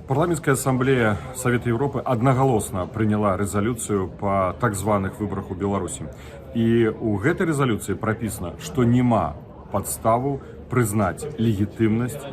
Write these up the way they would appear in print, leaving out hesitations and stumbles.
Парламентская ассамблея Совета Европы одноголосно приняла резолюцию по так званых выборах у Беларуси. И у гэтай резолюции прописано, что нема подставу признать легітымнасць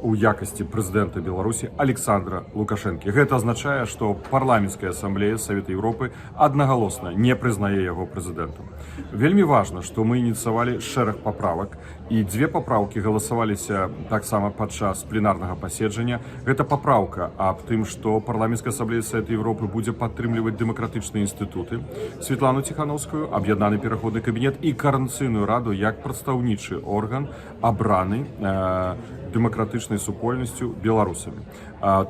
у якасці прэзідэнта Беларусі Александра Лукашэнкі. Гэта азначае, што парламенцкая асамблея Совета Европы аднагалосна не прызнае яго прэзідэнтам. Вельмі важна, што мы ініцыявалі шэраг паправак, і дзве папраўкі галасаваліся таксама падчас пленарнага паседжання. Гэта папраўка аб тым, што парламенцкая асамблея Совета Европы будзе падтрымліваць дэмакратычныя інстытуты, Светлану Ціханаўскую, аб'яднаны пераходны кабінет і Коордынацыйную раду як прадстаўнічы орган абраны дэмакратычнай супольнасцю беларусамі.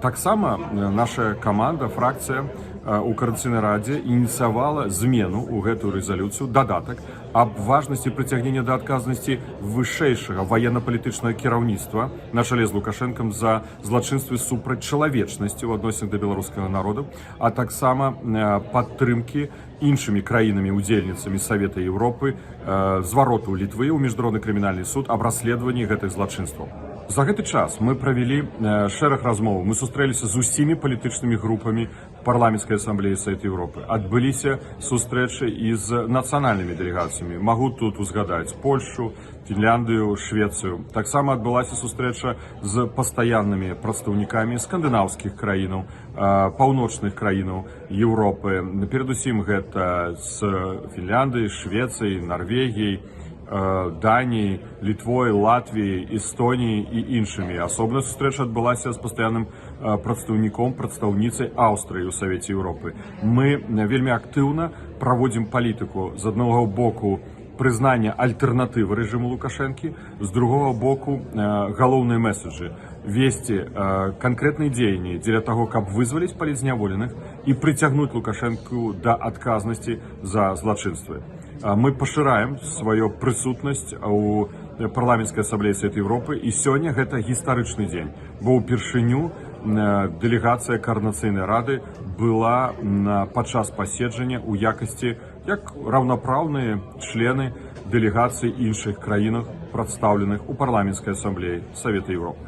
Таксама наша каманда, фракцыя у Коордынацыйнай радзе ініцыявала змену ў гэтую рэзалюцыю, дадатак аб важнасці прыцягнення да адказнасці вышэйшага ваенна-палітычнага кіраўніцтва на чале з Лукашэнкам за злачынствы супраць чалавечнасці ў адносінах да беларускага народа, а таксама падтрымкі іншымі краінамі-удзельніцамі Савета Европы звароту Літвы ў міжнародны крымінальны суд аб расследаванні гэтых злачынстваў. За гэты час мы правялі шэраг размоў. Мы сустрэліся з усімі палітычнымі групамі парламенцкай ассамблеі Совета Европы. Адбыліся сустрэчы і з нацыянальнымі дэлегацыямі. Магу тут узгадаць Польшу, Фінляндыю, Швецыю. Таксама адбылася сустрэча з пастаяннымі прадстаўнікамі скандынаўскіх краінаў, паўночных краінаў Европы. Перадусім гэта з Фінляндыі, Швецыі, Нарвегіі, Даніі, Літвой, Латвіі, Эстоніі і іншымі. Асобная сустрэча адбылася з пастаянным прадстаўніцай Аўстрыі ў Савеце Европы. Мы вельмі актыўна праводзім палітыку з аднаго боку прызнання альтэрнатывы рэжыму Лукашэнкі, з другого боку галоўныя месаджы, весці канкрэтныя дзеянні дзеля таго, каб вызваліць палітзняволеных і прыцягнуць Лукашэнку да адказнасці за злачынствы. Мы пашыраем сваю прысутнасць у парламенцкай ассамблеі Совета Европы, і сёння гэта гістарычны дзень, бо ўпершыню дэлегацыя Коордынацыйнай рады была падчас паседжання ў якасці як раўнапраўныя члены дэлегацый іншых краінах, прадстаўленых у парламенцкай ассамблеі Совета Европы.